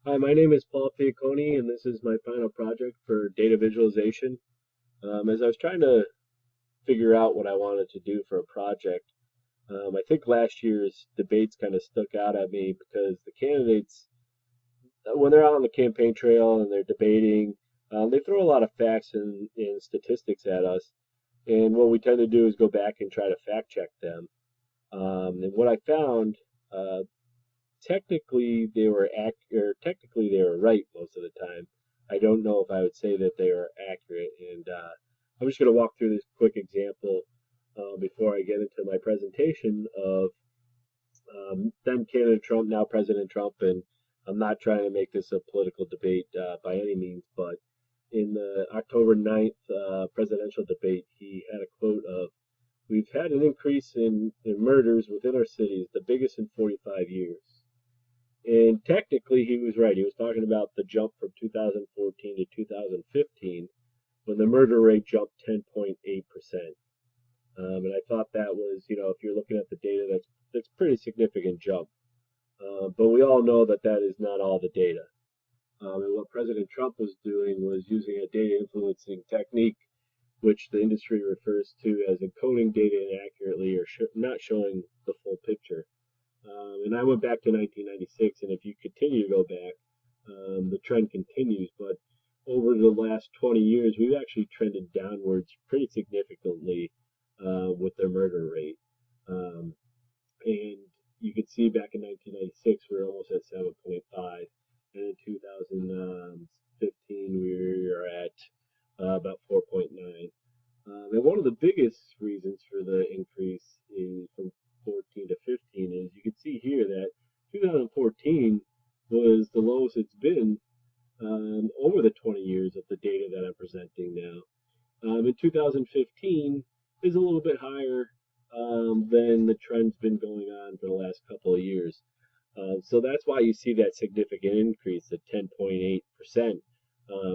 Hi, my name is Paul Fiacconi, and this is my final project for data visualization. As I was trying to figure out what I wanted to do for a project, I think last year's debates kind of stuck out at me because the candidates, when they're out on the campaign trail and they're debating, they throw a lot of facts and statistics at us. And what we tend to do is go back and try to fact check them. And what I found, uh, technically they were right most of the time. I don't know if I would say that they are accurate, and I'm just going to walk through this quick example before I get into my presentation of then candidate Trump, now President Trump, and I'm not trying to make this a political debate by any means, but in the October 9th presidential debate, he had a quote of, "We've had an increase in murders within our cities, the biggest in 45 years." And technically, he was right. He was talking about the jump from 2014 to 2015 when the murder rate jumped 10.8%. And I thought that was, if you're looking at the data, that's a pretty significant jump. But we all know that that is not all the data. And what President Trump was doing was using a data influencing technique, which the industry refers to as encoding data inaccurately or not showing the full picture. And I went back to 1996, and if you continue to go back, the trend continues. But over the last 20 years, we've actually trended downwards pretty significantly with their murder rate. Um, and you can see back in 1996, we were almost at 7.5, and in 2015, we were at about 4.9. And one of the biggest reasons for the increase from 14 to 15 is you can see here that 2014 was the lowest it's been over the 20 years of the data that I'm presenting now. In 2015 is a little bit higher than the trend's been going on for the last couple of years. So that's why you see that significant increase at 10.8%.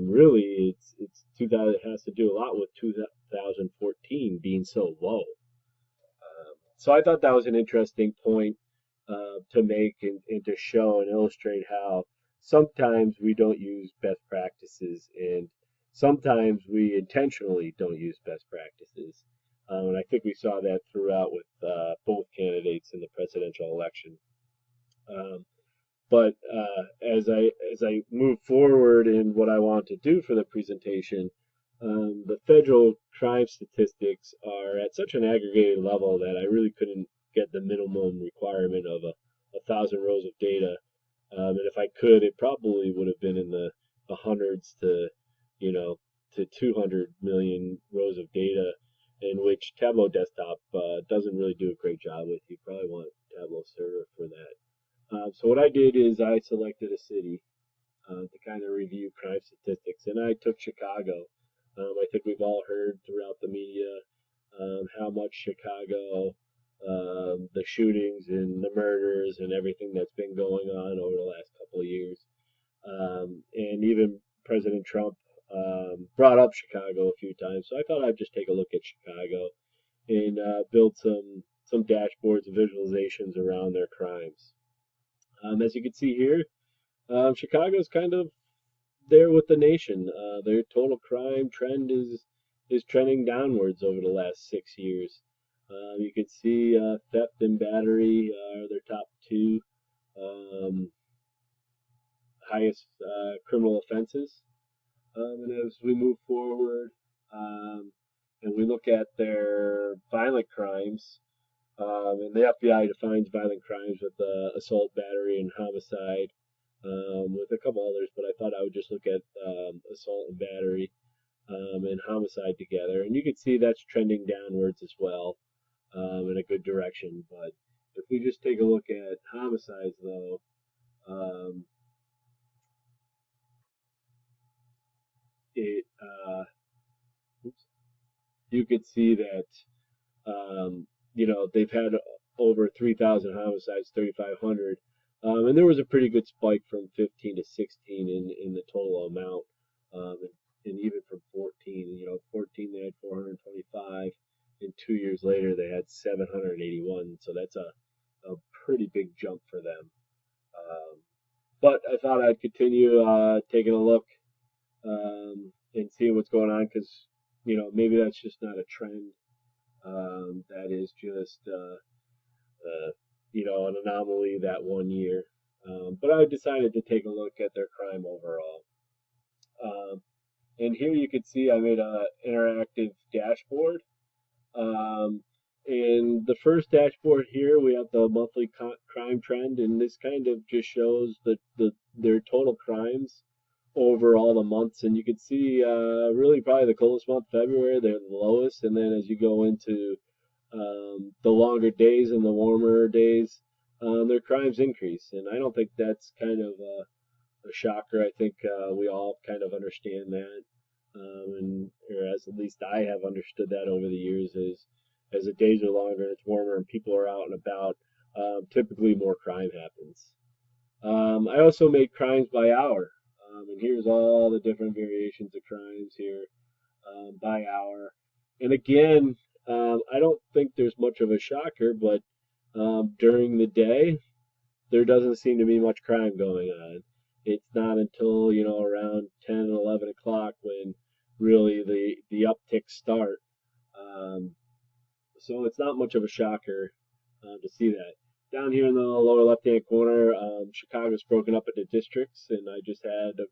Really, it's 2000. It has to do a lot with 2014 being so low. So I thought that was an interesting point to make and to show and illustrate how sometimes we don't use best practices and sometimes we intentionally don't use best practices. And I think we saw that throughout with both candidates in the presidential election. Um, but as I move forward in what I want to do for the presentation, the federal crime statistics are at such an aggregated level that I really couldn't get the minimum requirement of a thousand rows of data. And if I could, it probably would have been in the hundreds to, you know, to 200 million rows of data, in which Tableau Desktop doesn't really do a great job with. You probably want Tableau Server for that. So what I did is I selected a city to kind of review crime statistics, and I took Chicago. I think we've all heard throughout the media how much Chicago, the shootings and the murders and everything that's been going on over the last couple of years. And even President Trump brought up Chicago a few times, so I thought I'd just take a look at Chicago and build some dashboards and visualizations around their crimes. As you can see here, Chicago's kind of there with the nation. Their total crime trend is trending downwards over the last 6 years. You can see theft and battery are their top two um, highest criminal offenses. And as we move forward um, and we look at their violent crimes, and the FBI defines violent crimes with assault, battery, and homicide, with a couple others, but I thought I would just look at assault and battery and homicide together. And you can see that's trending downwards as well in a good direction. But if we just take a look at homicides, though, um, it oops, you could see that they've had over 3,000 homicides, 3,500, and there was a pretty good spike from 15 to 16 in the total amount, and even from 14. 14 they had 425, and 2 years later they had 781. So that's a pretty big jump for them. Um, But I thought I'd continue taking a look and seeing what's going on because maybe that's just not a trend. That is just an anomaly that one year. But I decided to take a look at their crime overall. And here you can see I made an interactive dashboard. And the first dashboard here, we have the monthly crime trend, and this kind of just shows their total crimes over all the months. And you can see really probably the coldest month, February, they're the lowest. And then as you go into the longer days and the warmer days, their crimes increase. And I don't think that's kind of a shocker. I think we all kind of understand that, or as at least I have understood that over the years. As the days are longer and it's warmer and people are out and about, typically more crime happens. I also made crimes by hour, and here's all the different variations of crimes here by hour. And again, I don't think there's much of a shocker, but during the day, there doesn't seem to be much crime going on. It's not until around 10 and 11 o'clock when really the upticks start. So it's not much of a shocker to see that. Down here in the lower left-hand corner, Chicago's broken up into districts, and I just had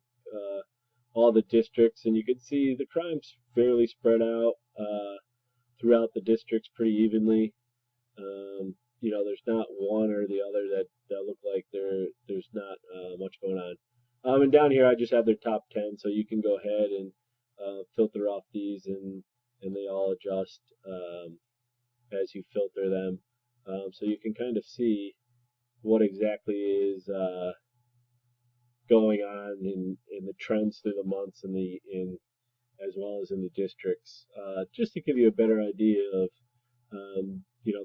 all the districts, and you can see the crime's fairly spread out throughout the districts pretty evenly. There's not one or the other that look like there's not much going on. And down here, I just have their top 10, so you can go ahead and filter off these, and they all adjust as you filter them. So you can kind of see what exactly is going on in the trends through the months and as well as in the districts, just to give you a better idea of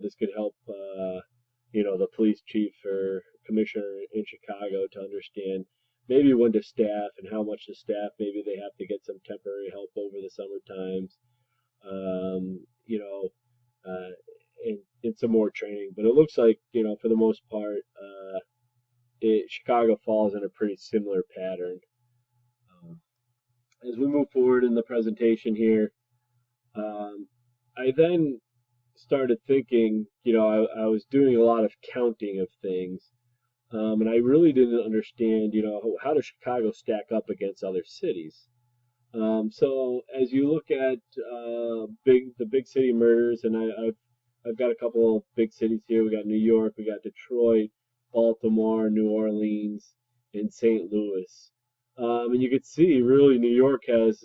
this could help the police chief or commissioner in Chicago to understand maybe when to staff and how much to staff. Maybe they have to get some temporary help over the summer times, and some more training. But it looks like for the most part, Chicago falls in a pretty similar pattern. As we move forward in the presentation here, I then started thinking, I was doing a lot of counting of things, and I really didn't understand, how does Chicago stack up against other cities? So as you look at the big city murders, and I've got a couple of big cities here. We got New York, we got Detroit, Baltimore, New Orleans, and St. Louis. And you can see really New York has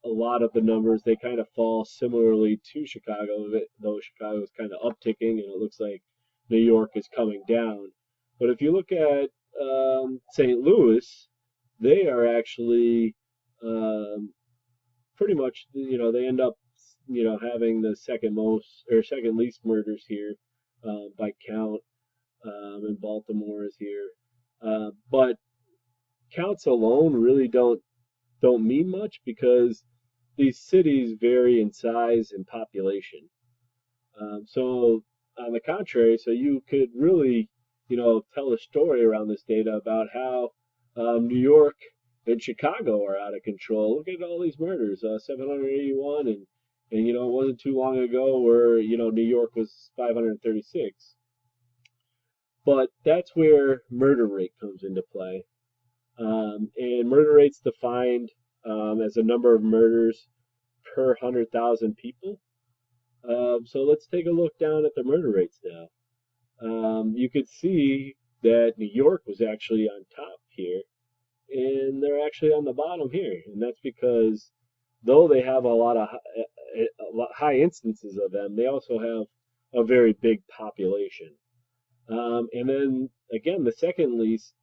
a lot of the numbers. They kind of fall similarly to Chicago, though Chicago is kind of upticking, and it looks like New York is coming down. But if you look at St. Louis, they are actually pretty much, they end up, having the second most or second least murders here by count, and Baltimore is here. But counts alone really don't mean much because these cities vary in size and population. So on the contrary, so you could really, tell a story around this data about how New York and Chicago are out of control. Look at all these murders, 781, and it wasn't too long ago where New York was 536. But that's where murder rate comes into play. And murder rate's defined as a number of murders per 100,000 people. So let's take a look down at the murder rates now. You could see that New York was actually on top here, and they're actually on the bottom here. And that's because though they have a lot of high instances of them, they also have a very big population. And then again, the second least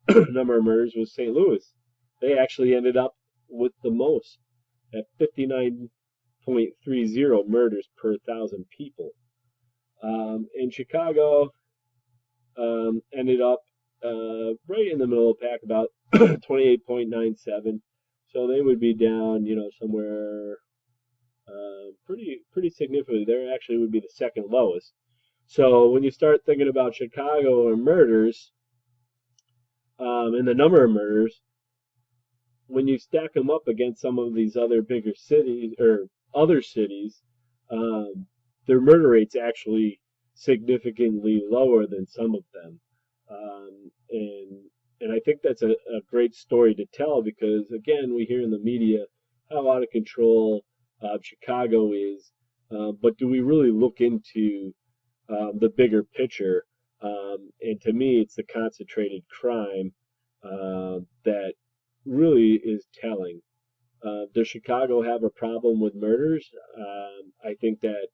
number of murders was St. Louis. They actually ended up with the most at 59.30 murders per 1,000 people. And Chicago ended up right in the middle of the pack, about 28.97. So they would be down, somewhere pretty significantly. They actually would be the second lowest. So when you start thinking about Chicago and murders, and the number of murders, when you stack them up against some of these other bigger cities or other cities, um, their murder rate's actually significantly lower than some of them. And I think that's a great story to tell because again, we hear in the media how out of control Chicago is, but do we really look into the bigger picture? And to me, it's the concentrated crime that really is telling. Does Chicago have a problem with murders? I think that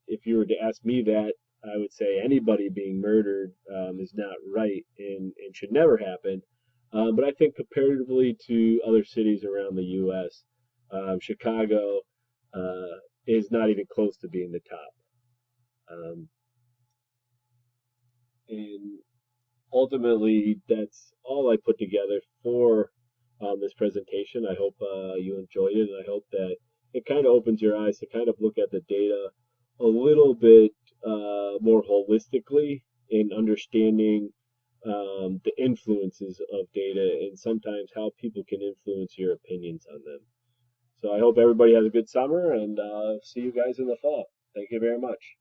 if you were to ask me that, I would say anybody being murdered is not right and should never happen. But I think comparatively to other cities around the U.S., Chicago is not even close to being the top. Um, and ultimately, that's all I put together for this presentation. I hope you enjoyed it, and I hope that it kind of opens your eyes to kind of look at the data a little bit more holistically in understanding the influences of data and sometimes how people can influence your opinions on them. So I hope everybody has a good summer and see you guys in the fall. Thank you very much.